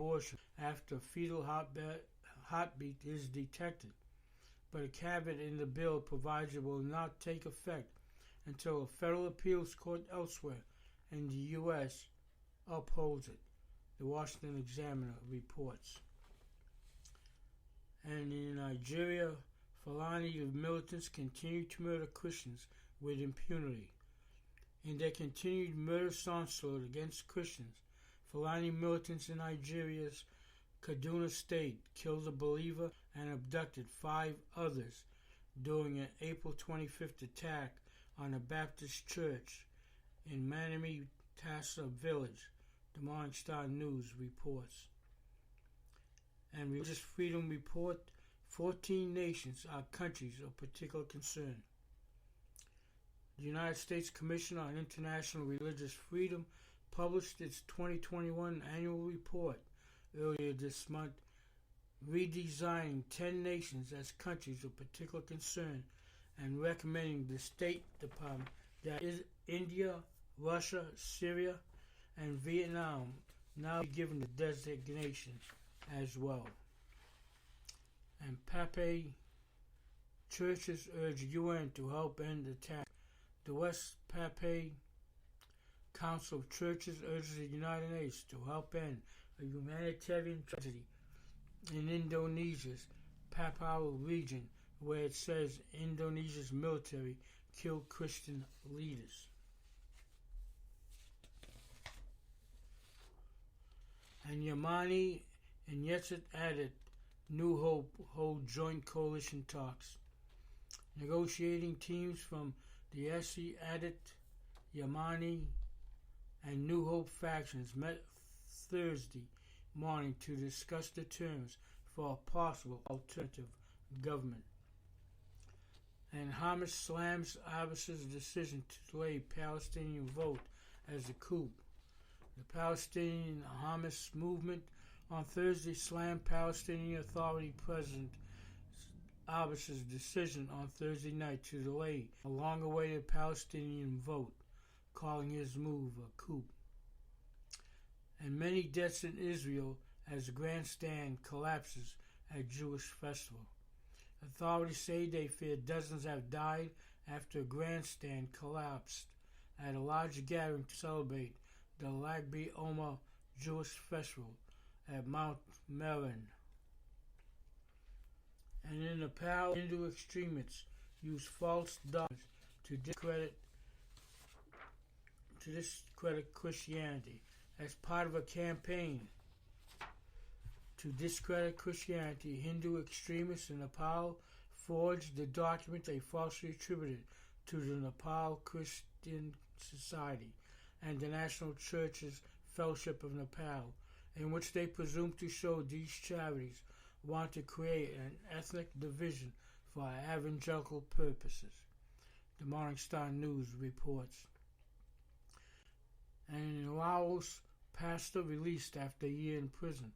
abortion after fetal heartbeat is detected, but a caveat in the bill provides it will not take effect until a federal appeals court elsewhere in the U.S. upholds it, the Washington Examiner reports. And in Nigeria, Fulani militants continue to murder Christians with impunity. In their continued murderous onslaught against Christians, Fulani militants in Nigeria's Kaduna State killed a believer and abducted 5 others during an April 25th attack on a Baptist church in Manami Tassa village, the Morning Star News reports. And Religious Freedom Report, 14 nations are countries of particular concern. The United States Commission on International Religious Freedom published its 2021 annual report earlier this month, redesigning 10 nations as countries of particular concern and recommending the State Department that India, Russia, Syria, and Vietnam now be given the designation as well. And Pape churches urge UN to help end the attack. The West Pape Council of Churches urges the United Nations to help end a humanitarian tragedy in Indonesia's Papua region, where it says Indonesia's military killed Christian leaders. And Yamani and Yeset added New Hope hold joint coalition talks. Negotiating teams from the SC Addit, Yamani, and New Hope factions met Thursday morning to discuss the terms for a possible alternative government. And Hamas slams Abbas's decision to delay Palestinian vote as a coup. The Palestinian Hamas movement on Thursday slammed Palestinian Authority President Abbas's decision on Thursday night to delay a long-awaited Palestinian vote, calling his move a coup. And many deaths in Israel as grandstand collapses at Jewish festival. Authorities say they fear dozens have died after a grandstand collapsed at a large gathering to celebrate the Lag BaOmer Jewish festival at Mount Meron. And in Nepal, Hindu extremists use false documents to discredit Christianity. As part of a campaign to discredit Christianity, Hindu extremists in Nepal forged the document they falsely attributed to the Nepal Christian Society and the National Church's Fellowship of Nepal, in which they presumed to show these charities want to create an ethnic division for evangelical purposes, the Morning Star News reports. And in Laos, pastor released after a year in prison.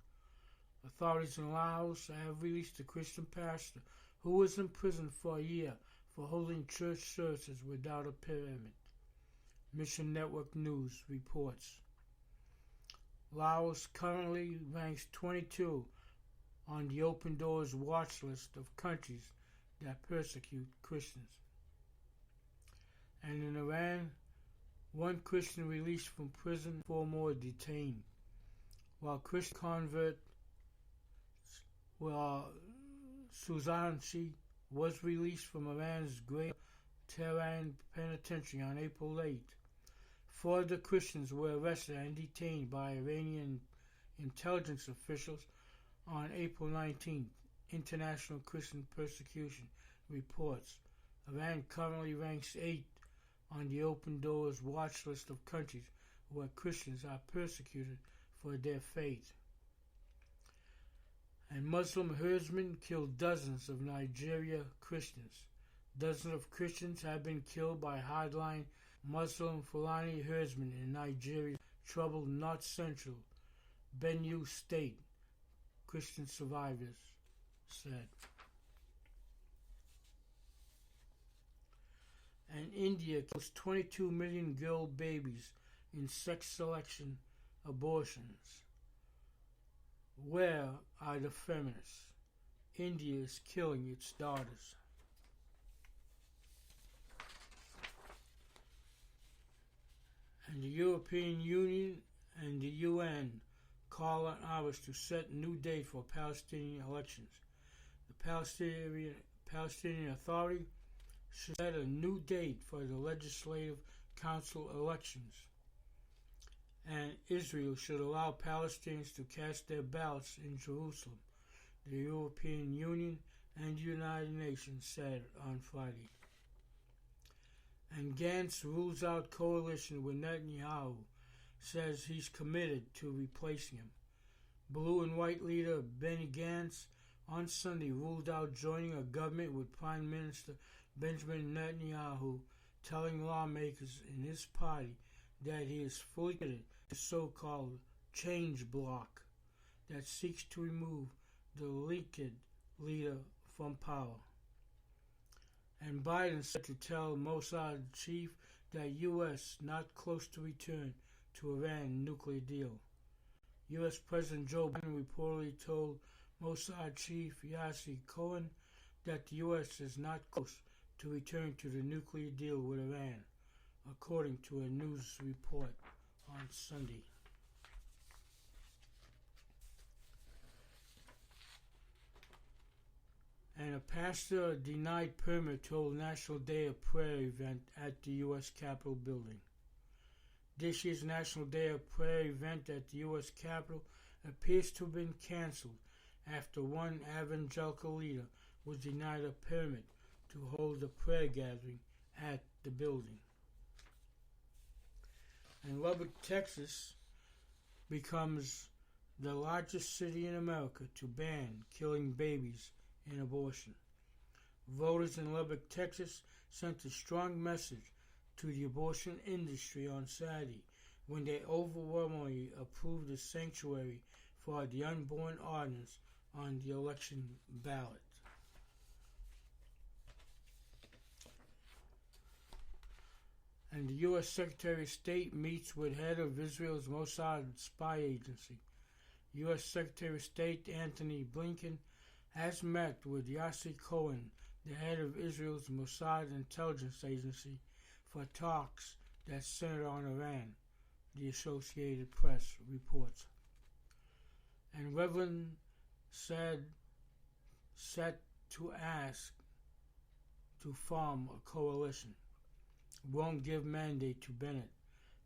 Authorities in Laos have released a Christian pastor who was in prison for a year for holding church services without a permit. Mission Network News reports. Laos currently ranks 22 on the Open Doors watch list of countries that persecute Christians. And in Iran, 1 Christian released from prison, 4 more detained. While Christian convert Suzanshi was released from Iran's Great Tehran Penitentiary on April 8. 4 other Christians were arrested and detained by Iranian intelligence officials on April 19th, International Christian Persecution reports. Iran currently ranks 8 on the Open Doors watch list of countries where Christians are persecuted for their faith. And Muslim herdsmen killed dozens of Nigeria Christians. Dozens of Christians have been killed by hardline Muslim Fulani herdsmen in Nigeria's troubled north central Benue state, Christian survivors said. And India kills 22 million girl babies in sex selection abortions. Where are the feminists? India is killing its daughters. And the European Union and the UN call on Abbas to set new date for Palestinian elections. The Palestinian Authority should set a new date for the Legislative Council elections, and Israel should allow Palestinians to cast their ballots in Jerusalem, the European Union and the United Nations said on Friday. And Gantz rules out coalition with Netanyahu, says he's committed to replacing him. Blue and white leader Benny Gantz on Sunday ruled out joining a government with Prime Minister Benjamin Netanyahu, telling lawmakers in his party that he is fully committed to the so-called change bloc that seeks to remove the linked leader from power. And Biden said to tell Mossad chief that U.S. not close to return to Iran nuclear deal. U.S. President Joe Biden reportedly told Mossad chief Yossi Cohen that the U.S. is not close to return to the nuclear deal with Iran, according to a news report on Sunday. And a pastor denied permit to hold National Day of Prayer event at the U.S. Capitol building. This year's National Day of Prayer event at the U.S. Capitol appears to have been canceled after one evangelical leader was denied a permit to hold a prayer gathering at the building. And Lubbock, Texas becomes the largest city in America to ban killing babies in abortion. Voters in Lubbock, Texas sent a strong message to the abortion industry on Saturday when they overwhelmingly approved the sanctuary for the unborn ordinance on the election ballot. And the U.S. Secretary of State meets with head of Israel's Mossad spy agency. U.S. Secretary of State Antony Blinken has met with Yossi Cohen, the head of Israel's Mossad intelligence agency, for talks that center on Iran, the Associated Press reports. And Rivlin said set to ask to form a coalition. Won't give mandate to Bennett.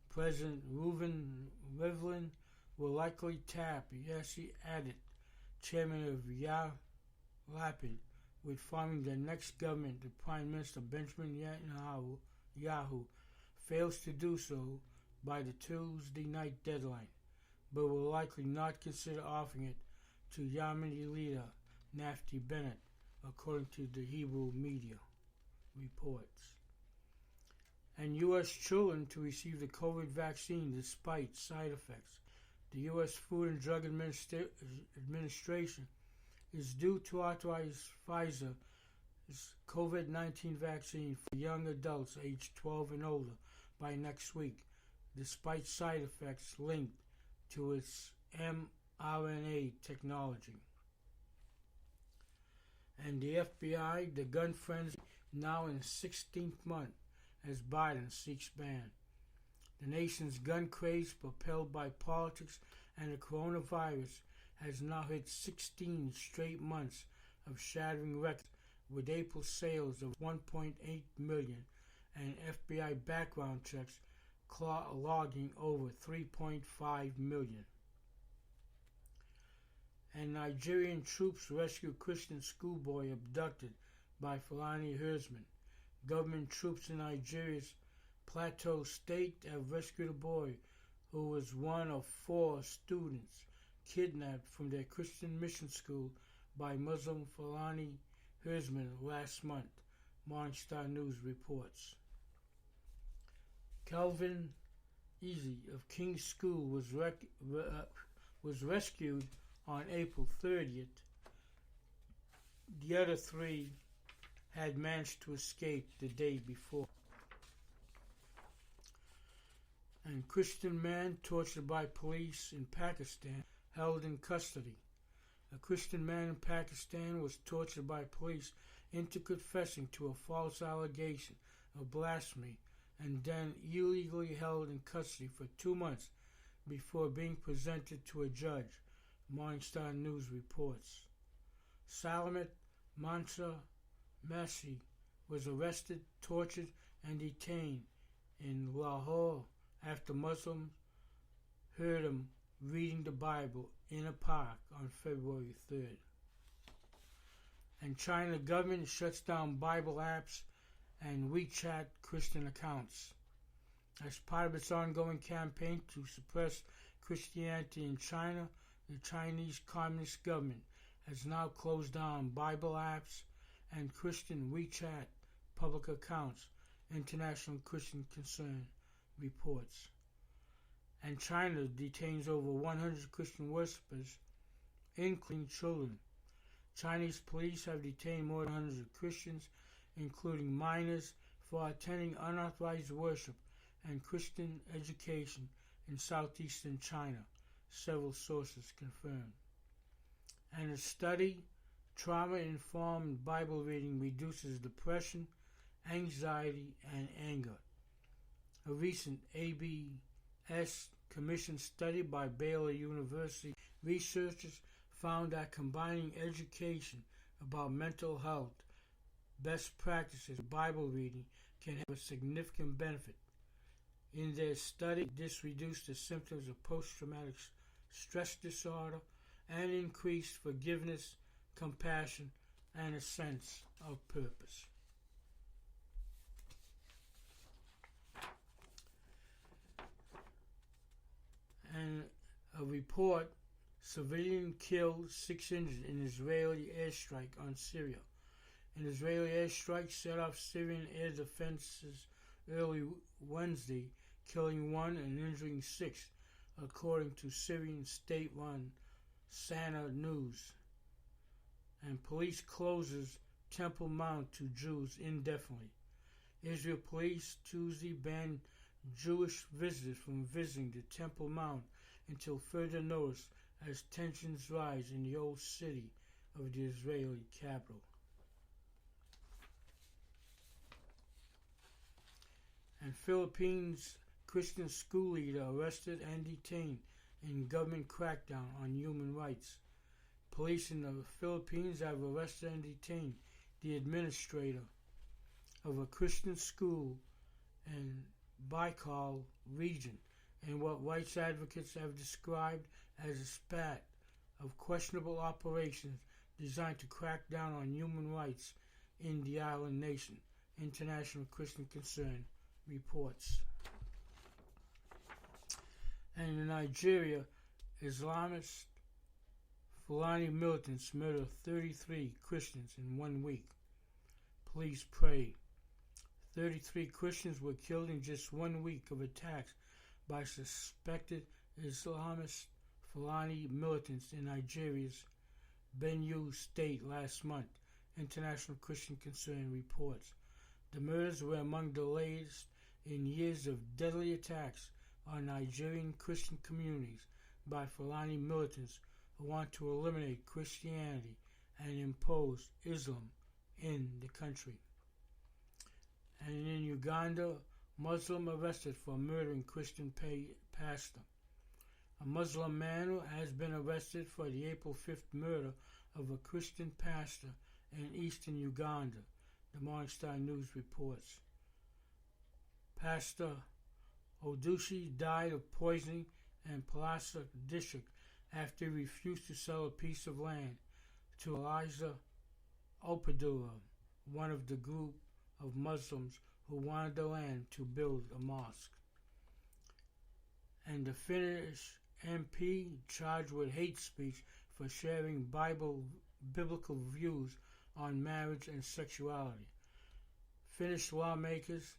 President Reuven Rivlin will likely tap Yossi Adet, chairman of Yair Lapid, with forming the next government if Prime Minister Benjamin Netanyahu fails to do so by the Tuesday night deadline, but will likely not consider offering it to Yemeni leader Naftali Bennett, according to the Hebrew media reports. And U.S. children to receive the COVID vaccine despite side effects. The U.S. Food and Drug Administration is due to authorize Pfizer's COVID-19 vaccine for young adults aged 12 and older by next week, despite side effects linked to its mRNA technology. And the FBI, the gun frenzy, now in 16th month as Biden seeks ban. The nation's gun craze, propelled by politics and the coronavirus, has now hit 16 straight months of shattering records, with April sales of 1.8 million and FBI background checks logging over 3.5 million. And Nigerian troops rescue Christian schoolboy abducted by Fulani herdsmen. Government troops in Nigeria's Plateau State have rescued a boy who was one of 4 students kidnapped from their Christian mission school by Muslim Fulani herdsmen last month, Morningstar News reports. Kelvin Easy of King's School was rescued on April 30th. The other 3 had managed to escape the day before. And Christian man tortured by police in Pakistan held in custody. A Christian man in Pakistan was tortured by police into confessing to a false allegation of blasphemy and then illegally held in custody for 2 months before being presented to a judge, Morning Star News reports. Salamat Mansa Masih was arrested, tortured, and detained in Lahore after Muslims heard him reading the Bible in a park on February 3rd. And China government shuts down Bible apps and WeChat Christian accounts. As part of its ongoing campaign to suppress Christianity in China, the Chinese Communist government has now closed down Bible apps and Christian WeChat public accounts, International Christian Concern reports. And China detains over 100 Christian worshippers, including children. Chinese police have detained more than 100 Christians, including minors, for attending unauthorized worship and Christian education in southeastern China, several sources confirmed. And a study, trauma-informed Bible reading reduces depression, anxiety, and anger. A recent ABS Commission study by Baylor University researchers found that combining education about mental health, best practices, Bible reading can have a significant benefit. In their study, this reduced the symptoms of post-traumatic stress disorder and increased forgiveness, compassion, and a sense of purpose. And a report, civilian killed, 6 injured in Israeli airstrike on Syria. An Israeli airstrike set off Syrian air defenses early Wednesday, killing 1 and injuring 6, according to Syrian state-run Sana News. And police closes Temple Mount to Jews indefinitely. Israel police Tuesday banned Jewish visitors from visiting the Temple Mount until further notice as tensions rise in the old city of the Israeli capital. And Philippines Christian school leader arrested and detained in government crackdown on human rights. Police in the Philippines have arrested and detained the administrator of a Christian school in Bicol region in what rights advocates have described as a spat of questionable operations designed to crack down on human rights in the island nation, International Christian Concern reports. And in Nigeria, Islamist Fulani militants murdered 33 Christians in 1 week. Police pray. 33 Christians were killed in just 1 week of attacks by suspected Islamist Fulani militants in Nigeria's Benue state last month, International Christian Concern reports. The murders were among the latest in years of deadly attacks on Nigerian Christian communities by Fulani militants who want to eliminate Christianity and impose Islam in the country. And in Uganda, Muslim arrested for murdering Christian pastor. A Muslim man has been arrested for the April 5th murder of a Christian pastor in eastern Uganda, the Morning Star News reports. Pastor Odushi died of poisoning in Palasa district after he refused to sell a piece of land to Eliza Opadura, one of the group of Muslims who wanted the land to build a mosque. And the Finnish MP charged with hate speech for sharing biblical views on marriage and sexuality. Finnish lawmakers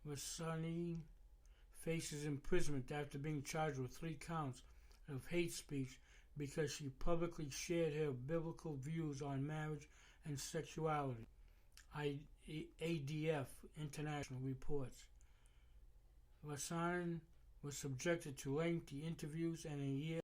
Vasani faces imprisonment after being charged with 3 counts of hate speech because she publicly shared her biblical views on marriage and sexuality, ADF International reports. Vasani was subjected to lengthy interviews and a year